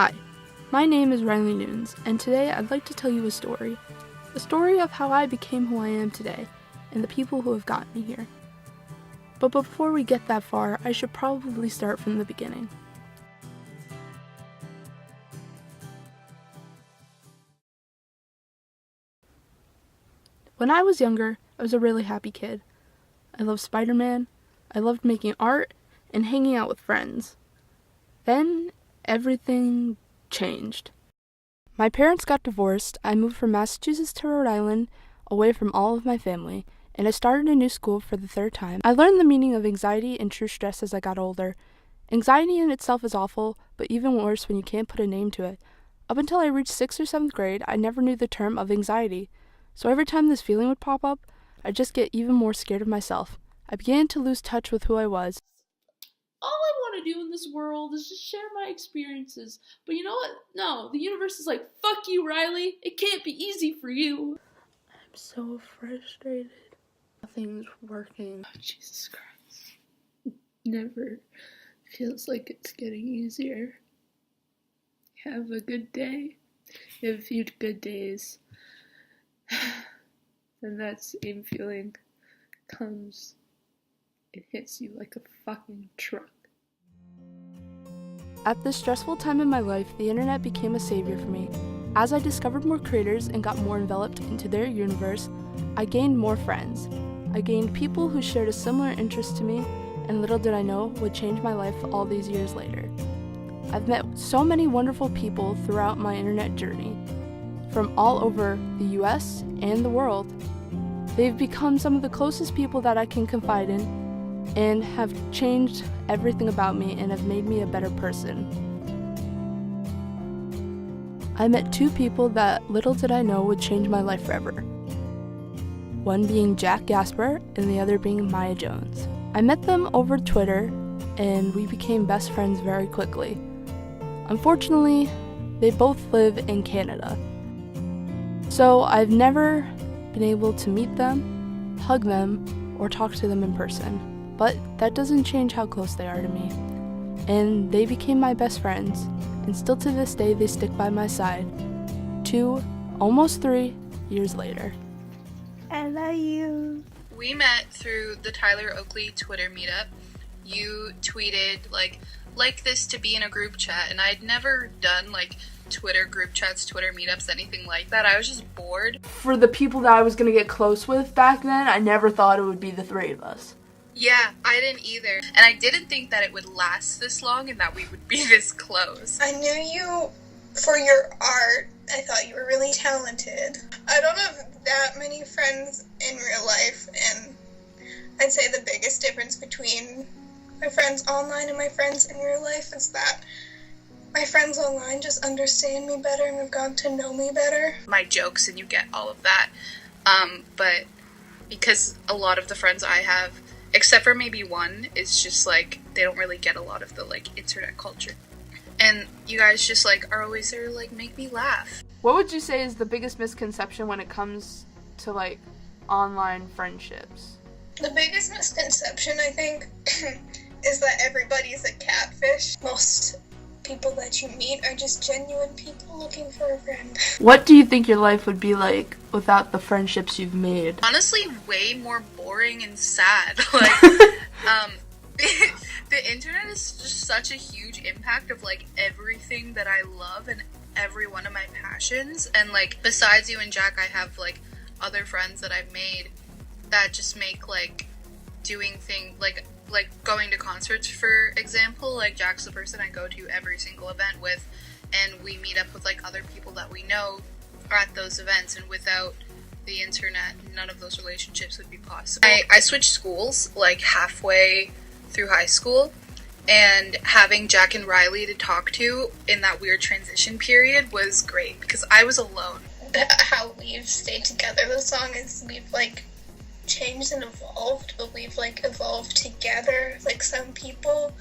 Hi, my name is Riley Nunes, and today I'd like to tell you a story. A story of how I became who I am today, and the people who have gotten me here. But before we get that far, I should probably start from the beginning. When I was younger, I was a really happy kid. I loved Spider-Man, I loved making art, and hanging out with friends. Then, everything changed. My parents got divorced, I moved from Massachusetts to Rhode Island, away from all of my family, and I started a new school for the third time. I learned the meaning of anxiety and true stress as I got older. Anxiety in itself is awful, but even worse when you can't put a name to it. Up until I reached 6th or 7th grade, I never knew the term of anxiety. So every time this feeling would pop up, I'd just get even more scared of myself. I began to lose touch with who I was. All I want to do in this world is just share my experiences. But you know what? No, the universe is like, fuck you, Riley. It can't be easy for you. I'm so frustrated. Nothing's working. Oh, Jesus Christ. Never feels like it's getting easier. Have a good day. You have a few good days. And that same feeling comes. It hits you like a fucking truck. At this stressful time in my life, the internet became a savior for me. As I discovered more creators and got more enveloped into their universe, I gained more friends. I gained people who shared a similar interest to me, and little did I know would change my life all these years later. I've met so many wonderful people throughout my internet journey, from all over the US and the world. They've become some of the closest people that I can confide in, and have changed everything about me and have made me a better person. I met two people that little did I know would change my life forever. One being Jack Gasper and the other being Mia Jones. I met them over Twitter and we became best friends very quickly. Unfortunately, they both live in Canada. So I've never been able to meet them, hug them, or talk to them in person. But that doesn't change how close they are to me. And they became my best friends, and still to this day they stick by my side. 2, almost 3 years later. I love you. We met through the Tyler Oakley Twitter meetup. You tweeted, like this to be in a group chat, and I'd never done, Twitter group chats, Twitter meetups, anything like that. I was just bored. For the people that I was going to get close with back then, I never thought it would be the three of us. Yeah, I didn't either. And I didn't think that it would last this long and that we would be this close. I knew you for your art. I thought you were really talented. I don't have that many friends in real life, and I'd say the biggest difference between my friends online and my friends in real life is that my friends online just understand me better and have gotten to know me better. My jokes, and you get all of that. But because a lot of the friends I have, except for maybe one, is just they don't really get a lot of the internet culture. And you guys just are always there to make me laugh. What would you say is the biggest misconception when it comes to online friendships? The biggest misconception, I think, is that everybody's a catfish. Most people that you meet are just genuine people looking for a friend. What do you think your life would be like without the friendships you've made? Honestly, way more boring and sad. The internet is just such a huge impact of everything that I love and every one of my passions. And besides you and Jack, I have other friends that I've made that just make doing things going to concerts, for example. Jack's the person I go to every single event with, and we meet up with other people that we know are at those events, and without the internet, none of those relationships would be possible. I switched schools halfway through high school, and having Jack and Riley to talk to in that weird transition period was great because I was alone. How we've stayed together the song is we've changed and evolved, but we've evolved together. Some people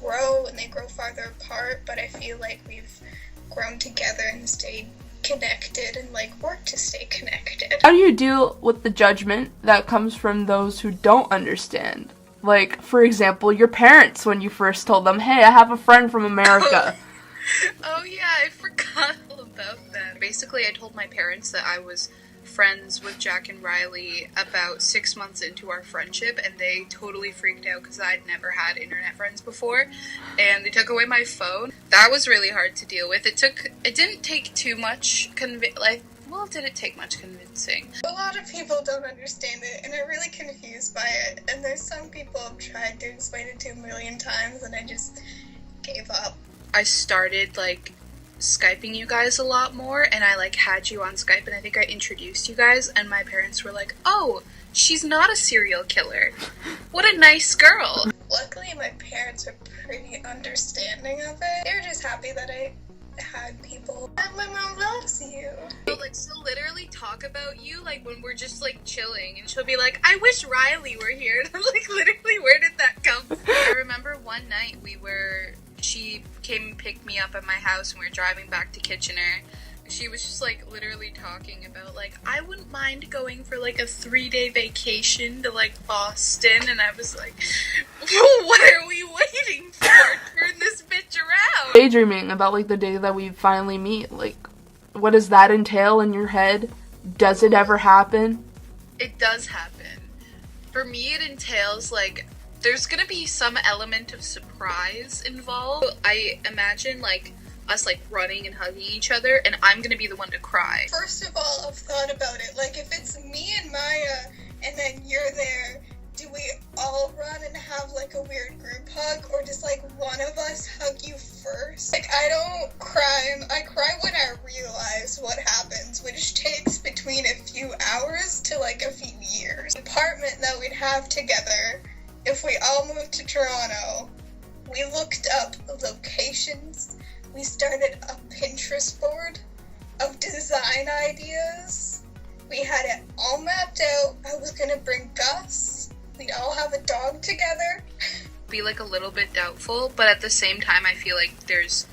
grow and they grow farther apart, but I feel we've grown together and stayed connected and work to stay connected. How do you deal with the judgment that comes from those who don't understand? For example, your parents when you first told them, hey, I have a friend from America. Oh yeah, I forgot all about that. Basically, I told my parents that I was friends with Jack and Riley about 6 months into our friendship, and they totally freaked out because I'd never had internet friends before, and they took away my phone. That was really hard to deal with. It didn't take too much did it take much convincing? A lot of people don't understand it and are really confused by it, and there's some people I've tried to explain it to a million times and I just gave up. I started Skyping you guys a lot more, and I had you on Skype, and I think I introduced you guys, and my parents were like, "Oh, she's not a serial killer. What a nice girl." Luckily, my parents are pretty understanding of it. They're just happy that I had people. And my mom loves you. She'll literally talk about you when we're just chilling, and she'll be like, "I wish Riley were here." And I'm like, literally, where did that come from? I remember one night she came and picked me up at my house, and we were driving back to Kitchener. She was just literally talking about I wouldn't mind going for a 3-day vacation to Boston, and I was like, what are we waiting for? Turn this bitch around. Daydreaming about the day that we finally meet. What does that entail in your head? Does it ever happen? It does happen. For me, it entails there's gonna be some element of surprise involved. I imagine us running and hugging each other, and I'm gonna be the one to cry. First of all, I've thought about it. If it's me and Maya and then you're there, do we all run and have a weird group hug, or does one of us hug you first? I don't cry. I cry when I realize what happens, which takes between a few hours to a few years. The apartment that we'd have together, if we all moved to Toronto, we looked up locations. We started a Pinterest board of design ideas. We had it all mapped out. I was gonna bring Gus. We'd all have a dog together. Be a little bit doubtful, but at the same time, I feel there's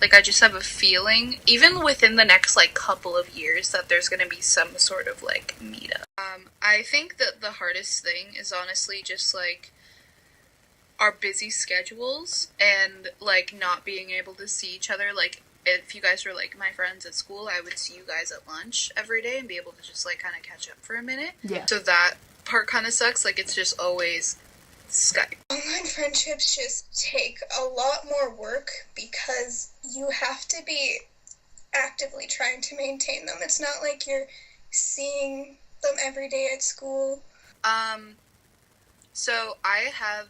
I just have a feeling, even within the next couple of years, that there's gonna be some sort of meetup. I think that the hardest thing is honestly just our busy schedules and not being able to see each other. If you guys were my friends at school, I would see you guys at lunch every day and be able to just kind of catch up for a minute. Yeah. So that part kind of sucks. It's just always Skype. Online friendships just take a lot more work because you have to be actively trying to maintain them. It's not you're seeing them every day at school. So I have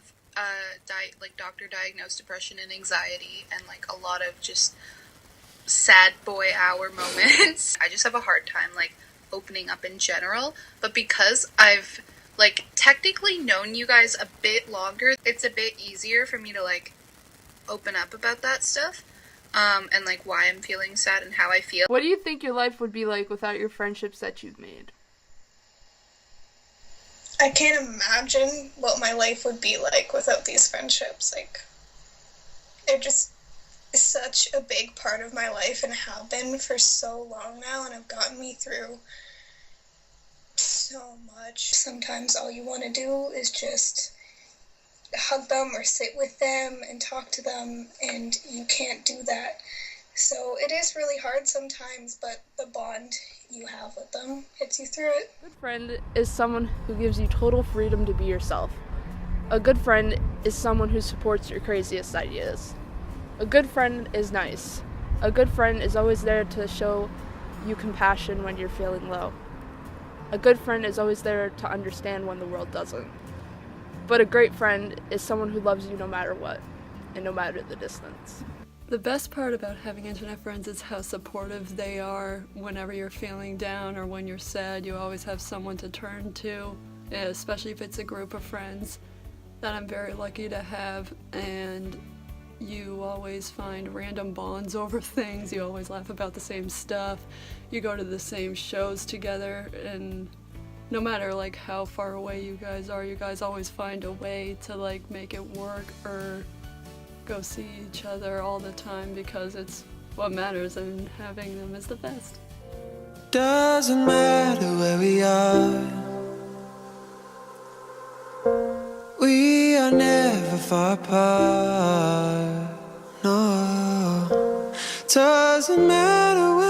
doctor-diagnosed depression and anxiety, and a lot of just sad boy hour moments. I just have a hard time opening up in general, but because I've technically known you guys a bit longer, it's a bit easier for me to open up about that stuff, and why I'm feeling sad and how I feel. What do you think your life would be without your friendships that you've made? I can't imagine what my life would be without these friendships. They're just such a big part of my life and have been for so long now, and have gotten me through so much. Sometimes all you want to do is just hug them or sit with them and talk to them, and you can't do that. So it is really hard sometimes, but the bond you have with them gets you through it. A good friend is someone who gives you total freedom to be yourself. A good friend is someone who supports your craziest ideas. A good friend is nice. A good friend is always there to show you compassion when you're feeling low. A good friend is always there to understand when the world doesn't. But a great friend is someone who loves you no matter what, and no matter the distance. The best part about having internet friends is how supportive they are whenever you're feeling down or when you're sad. You always have someone to turn to, especially if it's a group of friends that I'm very lucky to have, and you always find random bonds over things. You always laugh about the same stuff. You go to the same shows together, and no matter how far away you guys are, you guys always find a way to make it work or go see each other all the time, because it's what matters, and having them is the best. Doesn't matter where we are, we are never far apart, no. Doesn't matter where